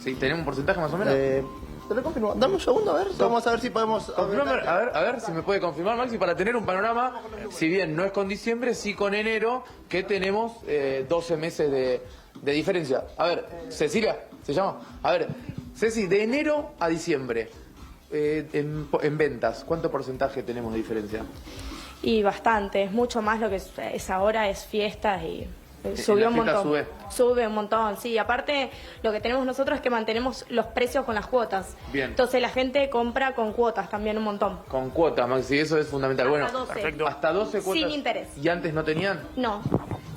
¿Sí? ¿Tenemos un porcentaje más o menos? Te lo confirmo. Dame un segundo, a ver. Vamos a ver si podemos... A ver si me puede confirmar, Maxi, para tener un panorama, si bien no es con diciembre, sí con enero, que tenemos 12 meses de diferencia. A ver, Cecilia, ¿se llama? A ver, Ceci, de enero a diciembre, en ventas, ¿cuánto porcentaje tenemos de diferencia? Y bastante, es mucho más lo que es ahora, es fiestas y... Subió un montón. Sube un montón, sí. Aparte, lo que tenemos nosotros es que mantenemos los precios con las cuotas. Bien. Entonces la gente compra con cuotas también un montón. Con cuotas, Maxi, eso es fundamental. Hasta 12. Perfecto. Hasta 12 cuotas. Sin interés. ¿Y antes no tenían? No.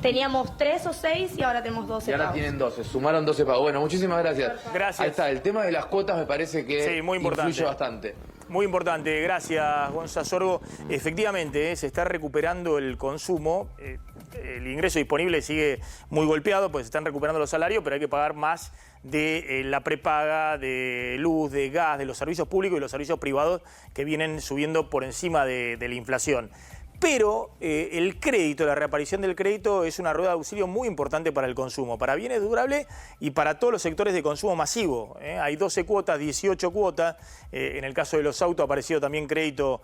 Teníamos 3 o 6 y ahora tenemos 12 Y ahora pagos. tienen 12, sumaron 12 pagos. Bueno, muchísimas gracias. Gracias. Ahí está, el tema de las cuotas me parece que muy importante. influye bastante. Muy importante, gracias Gonzalo Sorgo. Efectivamente, se está recuperando el consumo, el ingreso disponible sigue muy golpeado, pues se están recuperando los salarios, pero hay que pagar más de la prepaga, de luz, de gas, de los servicios públicos y los servicios privados que vienen subiendo por encima de la inflación. Pero el crédito, la reaparición del crédito es una rueda de auxilio muy importante para el consumo, para bienes durables y para todos los sectores de consumo masivo. Hay 12 cuotas, 18 cuotas. En el caso de los autos ha aparecido también crédito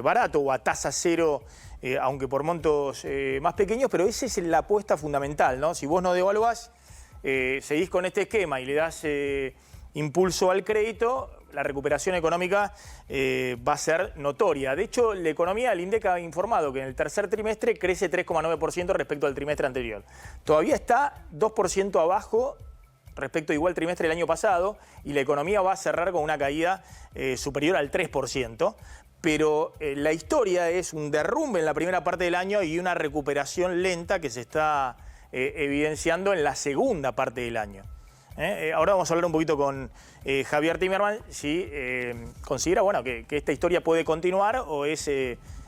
barato o a tasa cero, aunque por montos más pequeños, pero esa es la apuesta fundamental, ¿no? Si vos no devaluás, seguís con este esquema y le das impulso al crédito, la recuperación económica va a ser notoria. De hecho, la economía, el INDEC ha informado que en el tercer trimestre crece 3,9% respecto al trimestre anterior. Todavía está 2% abajo respecto igual trimestre del año pasado y la economía va a cerrar con una caída superior al 3%. pero la historia es un derrumbe en la primera parte del año y una recuperación lenta que se está evidenciando en la segunda parte del año. Ahora vamos a hablar un poquito con Javier Timerman, si considera que esta historia puede continuar o es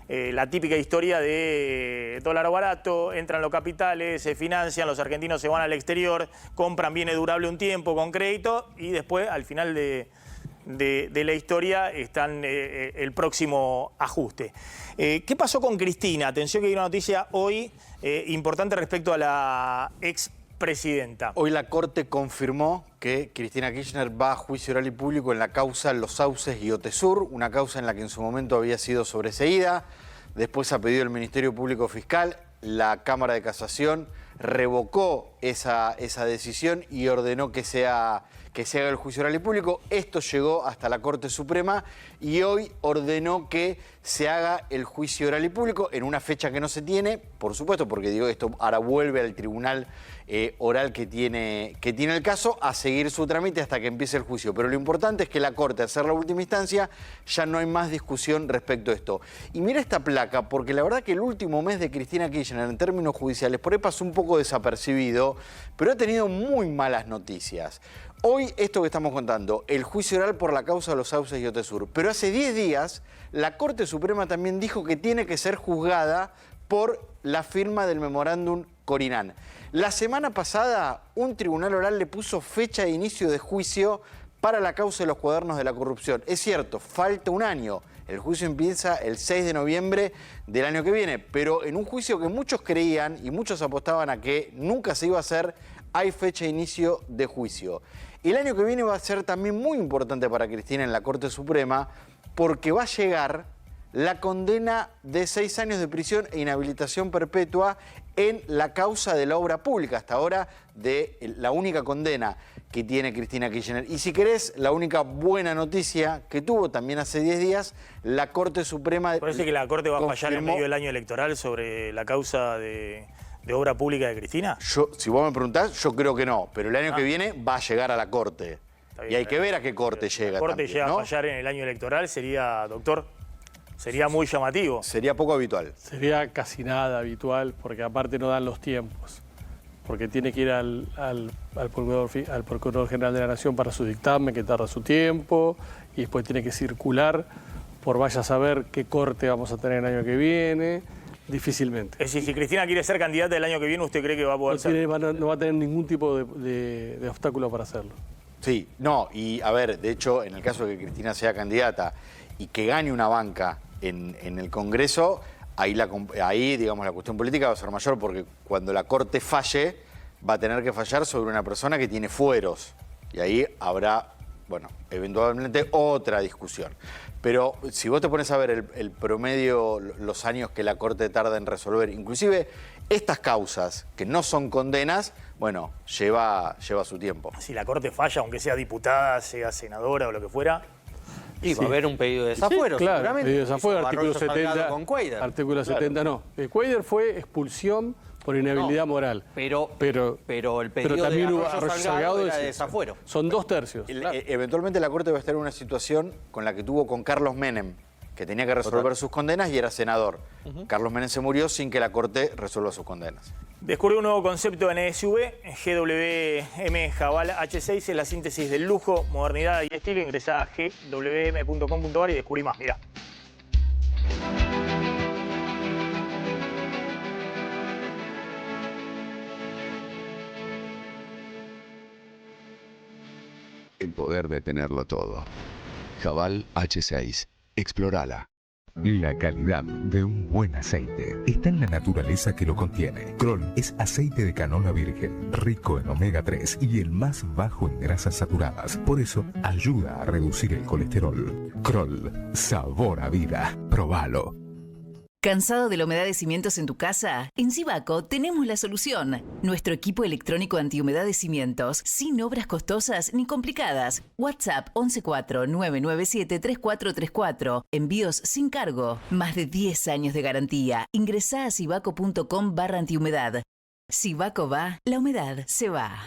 la típica historia de dólar barato, entran los capitales, se financian, los argentinos se van al exterior, compran bienes durables un tiempo con crédito y después al final de la historia están el próximo ajuste. ¿Qué pasó con Cristina? Atención que hay una noticia hoy importante respecto a la expresidenta. Hoy la Corte confirmó que Cristina Kirchner va a juicio oral y público en la causa Los Sauces y Otesur, una causa en la que en su momento había sido sobreseída. Después, a pedido del Ministerio Público Fiscal, la Cámara de Casación revocó esa decisión y ordenó que se haga el juicio oral y público. Esto llegó hasta la Corte Suprema y hoy ordenó que se haga el juicio oral y público en una fecha que no se tiene, por supuesto, porque digo esto ahora vuelve al tribunal oral que tiene el caso a seguir su trámite hasta que empiece el juicio. Pero lo importante es que la Corte, al ser la última instancia, ya no hay más discusión respecto a esto. Y mira esta placa, porque la verdad que el último mes de Cristina Kirchner en términos judiciales por ahí pasó un poco desapercibido, pero ha tenido muy malas noticias. Hoy, esto que estamos contando, el juicio oral por la causa de Los Sauces y Otesur. Pero hace 10 días, la Corte Suprema también dijo que tiene que ser juzgada por la firma del memorándum Corinán. La semana pasada, un tribunal oral le puso fecha de inicio de juicio para la causa de los cuadernos de la corrupción. Es cierto, falta un año. El juicio empieza el 6 de noviembre del año que viene, pero en un juicio que muchos creían y muchos apostaban a que nunca se iba a hacer, hay fecha de inicio de juicio. El año que viene va a ser también muy importante para Cristina en la Corte Suprema porque va a llegar la condena de 6 años de prisión e inhabilitación perpetua en la causa de la obra pública, hasta ahora de la única condena que tiene Cristina Kirchner. Y si querés, la única buena noticia que tuvo también hace 10 días, la Corte Suprema... ¿Parece que la Corte va a fallar en medio del año electoral sobre la causa de obra pública de Cristina? Si vos me preguntás, yo creo que no, pero el año que viene va a llegar a la Corte. Bien, y hay que ver a qué Corte llega. La Corte también, llega ¿no? a fallar en el año electoral, sería, doctor, sería muy llamativo. Sería poco habitual. Sería casi nada habitual, porque aparte no dan los tiempos. Porque tiene que ir al Procurador General de la Nación para su dictamen, que tarda su tiempo, y después tiene que circular por vaya a saber qué corte vamos a tener el año que viene. Difícilmente. Es decir, si Cristina quiere ser candidata el año que viene, ¿usted cree que va a poder ser? No va a tener ningún tipo de obstáculo para hacerlo. Sí, no, y a ver, de hecho, en el caso de que Cristina sea candidata y que gane una banca en el Congreso, ahí, digamos, la cuestión política va a ser mayor porque cuando la Corte falle, va a tener que fallar sobre una persona que tiene fueros. Y ahí habrá, bueno, eventualmente otra discusión. Pero si vos te pones a ver el promedio, los años que la Corte tarda en resolver, inclusive estas causas que no son condenas, bueno, lleva su tiempo. Si la Corte falla, aunque sea diputada, sea senadora o lo que fuera... Y va a haber un pedido de desafuero, sí, claro, seguramente. Pedido de desafuero, artículo 70. Con Cuéllar. Artículo 70 no. Cuéllar fue expulsión por inhabilidad moral. Pero el pedido también de hubo Arroyo Salgado era de desafuero. Son 2/3. Claro. Eventualmente la Corte va a estar en una situación con la que tuvo con Carlos Menem, que tenía que resolver sus condenas y era senador. Carlos Menem se murió sin que la Corte resuelva sus condenas. Descubrió un nuevo concepto en ESV, GWM Jabal H6, es la síntesis del lujo, modernidad y estilo. Ingresá a gwm.com.ar y descubrí más, mirá. El poder de tenerlo todo. Jabal H6. Explórala. La calidad de un buen aceite está en la naturaleza que lo contiene. Kroll es aceite de canola virgen, rico en omega 3 y el más bajo en grasas saturadas. Por eso, ayuda a reducir el colesterol. Kroll, sabor a vida. Probalo. ¿Cansado de la humedad de cimientos en tu casa? En Sivaco tenemos la solución. Nuestro equipo electrónico antihumedad de cimientos, sin obras costosas ni complicadas. WhatsApp 114-997-3434. Envíos sin cargo. Más de 10 años de garantía. Ingresá a sivaco.com/antihumedad. Sivaco va, la humedad se va.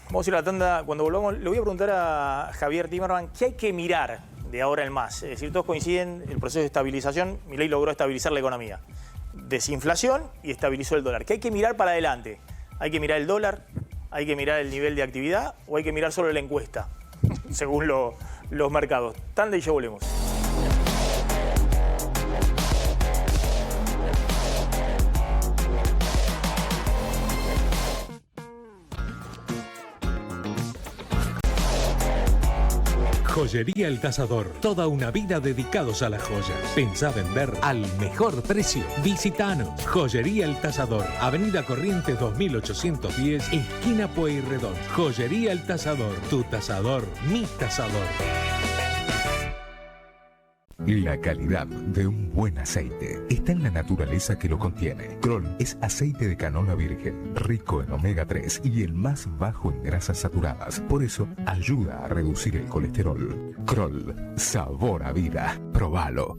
Vamos a ir a la tanda. Cuando volvamos, le voy a preguntar a Javier Timerman qué hay que mirar de ahora en más. Es decir, todos coinciden, el proceso de estabilización, Milei logró estabilizar la economía. Desinflación y estabilizó el dólar. ¿Qué hay que mirar para adelante? ¿Hay que mirar el dólar? ¿Hay que mirar el nivel de actividad? ¿O hay que mirar solo la encuesta? Según los mercados. Tanda y ya volvemos. Joyería El Tasador. Toda una vida dedicados a las joyas. Pensá vender al mejor precio. Visitanos. Joyería El Tasador. Avenida Corrientes 2810, esquina Pueyrredón. Joyería El Tasador. Tu tasador, mi tasador. La calidad de un buen aceite está en la naturaleza que lo contiene. Kroll es aceite de canola virgen, rico en omega 3 y el más bajo en grasas saturadas. Por eso, ayuda a reducir el colesterol. Kroll, sabor a vida. Probalo.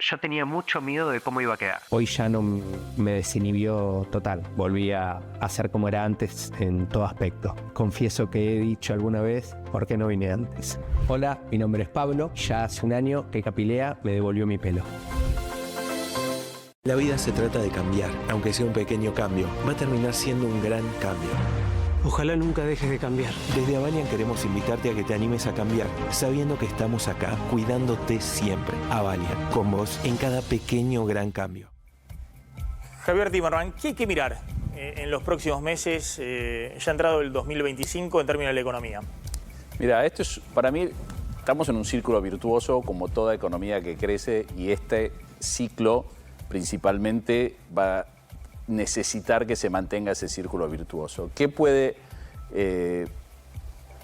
Yo tenía mucho miedo de cómo iba a quedar. Hoy ya no me desinhibió total. Volví a ser como era antes en todo aspecto. Confieso que he dicho alguna vez, ¿por qué no vine antes? Hola, mi nombre es Pablo. Ya hace un año que Capilea me devolvió mi pelo. La vida se trata de cambiar. Aunque sea un pequeño cambio, va a terminar siendo un gran cambio. Ojalá nunca dejes de cambiar. Desde Avalian queremos invitarte a que te animes a cambiar, sabiendo que estamos acá, cuidándote siempre. Avalian, con vos en cada pequeño gran cambio. Javier Timerman, ¿qué hay que mirar en los próximos meses, ya ha entrado el 2025, en términos de la economía? Mira, esto es, para mí, estamos en un círculo virtuoso como toda economía que crece y este ciclo principalmente va a necesitar que se mantenga ese círculo virtuoso. ¿Qué puede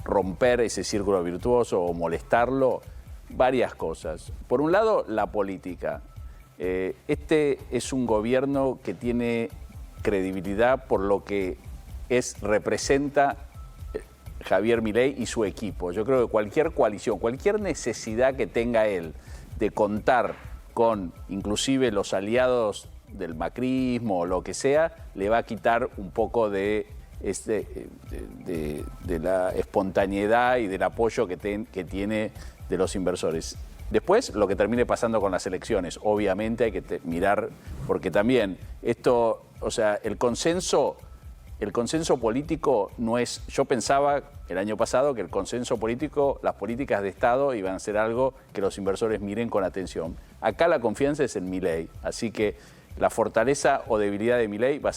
romper ese círculo virtuoso o molestarlo? Varias cosas. Por un lado, la política. Este es un gobierno que tiene credibilidad por lo que representa Javier Milei y su equipo. Yo creo que cualquier coalición, cualquier necesidad que tenga él de contar con inclusive los aliados del macrismo o lo que sea, le va a quitar un poco de la espontaneidad y del apoyo que tiene de los inversores. Después, lo que termine pasando con las elecciones, obviamente hay que mirar, porque también esto, o sea, el consenso político no es... Yo pensaba el año pasado que el consenso político, las políticas de Estado iban a ser algo que los inversores miren con atención. Acá la confianza es en Milei, así que la fortaleza o debilidad de Milei va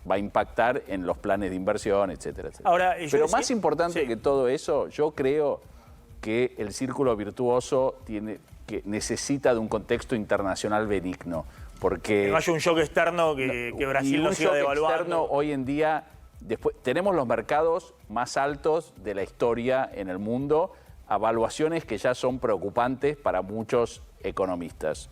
a impactar en los planes de inversión, etcétera, etcétera. Ahora, pero más importante que todo eso, yo creo que el círculo virtuoso necesita de un contexto internacional benigno. Porque no haya un shock externo que Brasil nos siga devaluando. Externo, hoy en día, tenemos los mercados más altos de la historia en el mundo, evaluaciones que ya son preocupantes para muchos economistas.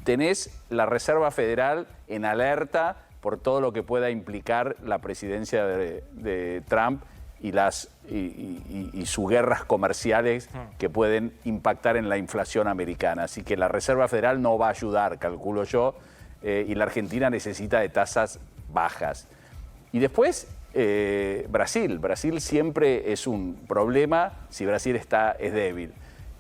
Tenés la Reserva Federal en alerta por todo lo que pueda implicar la presidencia de Trump y sus guerras comerciales que pueden impactar en la inflación americana. Así que la Reserva Federal no va a ayudar, calculo yo, y la Argentina necesita de tasas bajas. Y después, Brasil. Brasil siempre es un problema si Brasil es débil.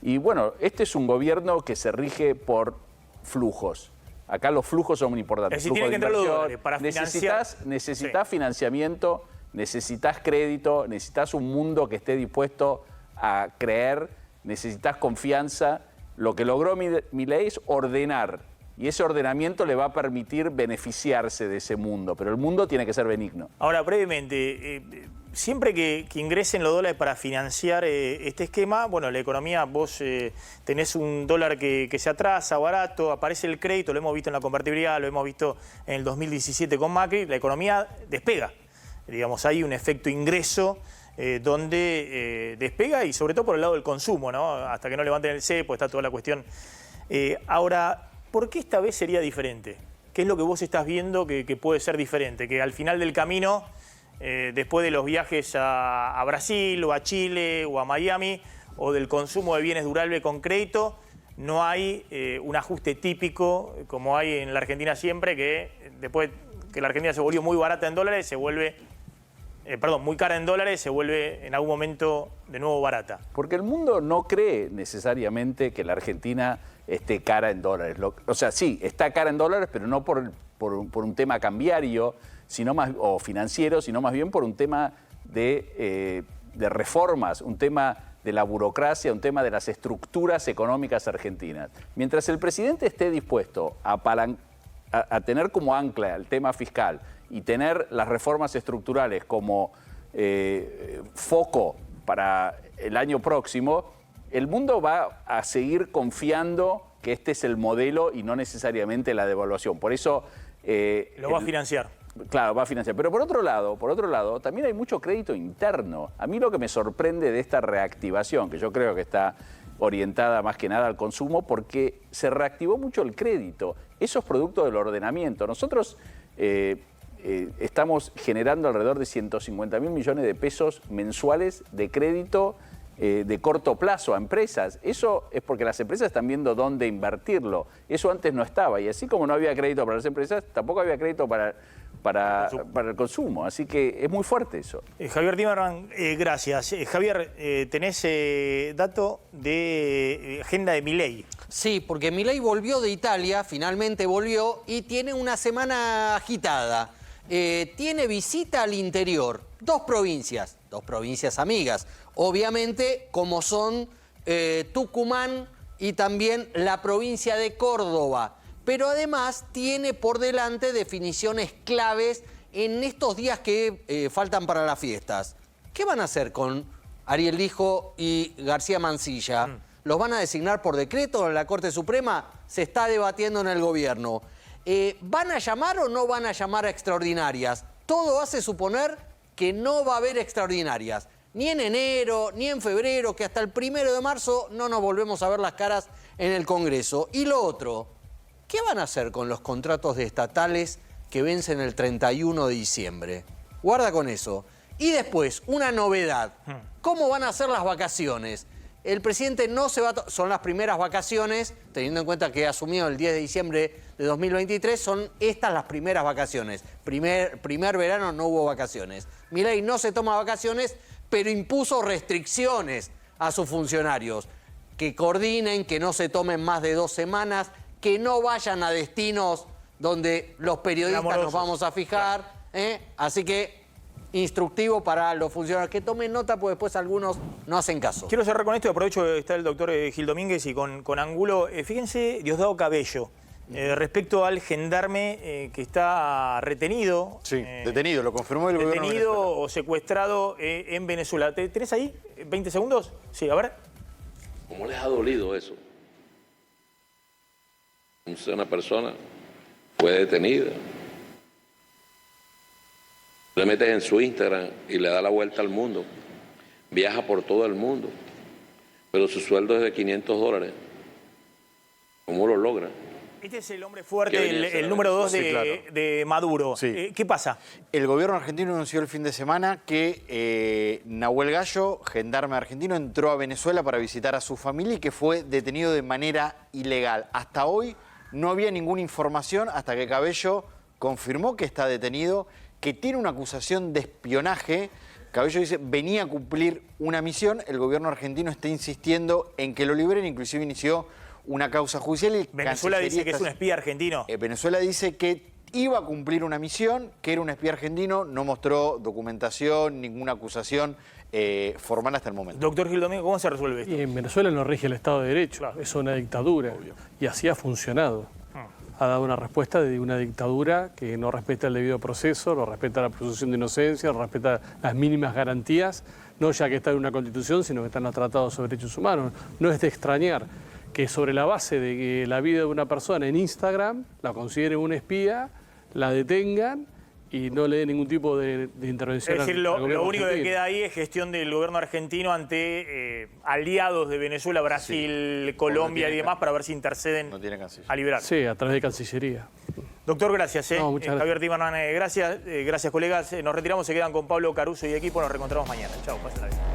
Y bueno, este es un gobierno que se rige por flujos. Acá los flujos son muy importantes. Es decir, tienen que entrar los dólares para financiar. Necesitas financiamiento, necesitas crédito, necesitas un mundo que esté dispuesto a creer, necesitas confianza. Lo que logró Milei es ordenar, y ese ordenamiento le va a permitir beneficiarse de ese mundo, pero el mundo tiene que ser benigno. Ahora, brevemente, siempre que ingresen los dólares para financiar este esquema, bueno, la economía, vos tenés un dólar que se atrasa, barato, aparece el crédito, lo hemos visto en la convertibilidad, lo hemos visto en el 2017 con Macri, la economía despega. Digamos, hay un efecto ingreso donde despega y sobre todo por el lado del consumo, ¿no? Hasta que no levanten el cepo, está toda la cuestión. Ahora, ¿por qué esta vez sería diferente? ¿Qué es lo que vos estás viendo que puede ser diferente? Que al final del camino, después de los viajes a Brasil o a Chile o a Miami, o del consumo de bienes durables con crédito, no hay un ajuste típico como hay en la Argentina siempre, que después que la Argentina se volvió muy barata en dólares, se vuelve muy cara en dólares, se vuelve en algún momento de nuevo barata. Porque el mundo no cree necesariamente que la Argentina esté cara en dólares. O sea, sí, está cara en dólares, pero no por un tema cambiario o financiero, sino más bien por un tema de reformas, un tema de la burocracia, un tema de las estructuras económicas argentinas. Mientras el presidente esté dispuesto a tener como ancla el tema fiscal y tener las reformas estructurales como foco para el año próximo, el mundo va a seguir confiando que este es el modelo y no necesariamente la devaluación. Por eso... lo va a financiar. Claro, va a financiar. Pero por otro lado, también hay mucho crédito interno. A mí lo que me sorprende de esta reactivación, que yo creo que está orientada más que nada al consumo, porque se reactivó mucho el crédito. Eso es producto del ordenamiento. Nosotros estamos generando alrededor de 150.000 millones de pesos mensuales de crédito de corto plazo a empresas. Eso es porque las empresas están viendo dónde invertirlo. Eso antes no estaba. Y así como no había crédito para las empresas, tampoco había crédito para el consumo. Así que es muy fuerte eso. Javier Timerman, gracias. Javier, ¿tenés dato de agenda de Milei? Sí, porque Milei volvió de Italia, finalmente volvió, y tiene una semana agitada. Tiene visita al interior, dos provincias amigas, obviamente, como son Tucumán y también la provincia de Córdoba. Pero además tiene por delante definiciones claves en estos días que faltan para las fiestas. ¿Qué van a hacer con Ariel Lijo y García Mansilla? ¿Los van a designar por decreto en la Corte Suprema? Se está debatiendo en el gobierno. ¿Van a llamar o no van a llamar a extraordinarias? Todo hace suponer que no va a haber extraordinarias. Ni en enero, ni en febrero, que hasta el 1 de marzo no nos volvemos a ver las caras en el Congreso. Y lo otro, ¿qué van a hacer con los contratos de estatales que vencen el 31 de diciembre? Guarda con eso. Y después, una novedad. ¿Cómo van a ser las vacaciones? El presidente no se va a... Son las primeras vacaciones, teniendo en cuenta que asumió el 10 de diciembre de 2023, son estas las primeras vacaciones. Primer verano no hubo vacaciones. Milei no se toma vacaciones, pero impuso restricciones a sus funcionarios. Que coordinen, que no se tomen más de 2 semanas, que no vayan a destinos donde los periodistas nos vamos a fijar. Así que... instructivo para los funcionarios, que tomen nota, porque después algunos no hacen caso. Quiero cerrar con esto, aprovecho que está el doctor Gil Domínguez y con Angulo. Fíjense, Diosdado Cabello, respecto al gendarme que está retenido. Sí, detenido, lo confirmó el gobierno de Venezuela. Detenido o secuestrado en Venezuela. ¿Tenés ahí 20 segundos? Sí, a ver. ¿Cómo les ha dolido eso? Una persona fue detenida. Le metes en su Instagram y le da la vuelta al mundo. Viaja por todo el mundo. Pero su sueldo es de $500. ¿Cómo lo logra? Este es el hombre fuerte, el número 2 de Maduro. Sí. ¿Qué pasa? El gobierno argentino anunció el fin de semana que Nahuel Gallo, gendarme argentino, entró a Venezuela para visitar a su familia y que fue detenido de manera ilegal. Hasta hoy no había ninguna información hasta que Cabello confirmó que está detenido, que tiene una acusación de espionaje. Cabello dice, venía a cumplir una misión. El gobierno argentino está insistiendo en que lo liberen, inclusive inició una causa judicial. Y Venezuela dice que es un espía argentino. Venezuela dice que iba a cumplir una misión, que era un espía argentino, no mostró documentación, ninguna acusación formal hasta el momento. Doctor Gil Domínguez, ¿cómo se resuelve esto? Y en Venezuela no rige el Estado de Derecho, claro. Es una dictadura. Obvio. Y así ha funcionado. Ha dado una respuesta de una dictadura que no respeta el debido proceso, no respeta la presunción de inocencia, no respeta las mínimas garantías, no ya que está en una constitución, sino que están los tratados sobre derechos humanos. No es de extrañar que sobre la base de que la vida de una persona en Instagram la consideren una espía, la detengan y no le den ningún tipo de intervención. Es decir, lo único que queda ahí es gestión del gobierno argentino ante aliados de Venezuela, Brasil, Colombia y demás para ver si interceden a liberar. Sí, a través de Cancillería. Doctor, gracias. No, muchas gracias. Javier Timerman, gracias. Gracias, colegas. Nos retiramos, se quedan con Pablo Caruso y equipo. Nos reencontramos mañana. Chao, pásenla bien.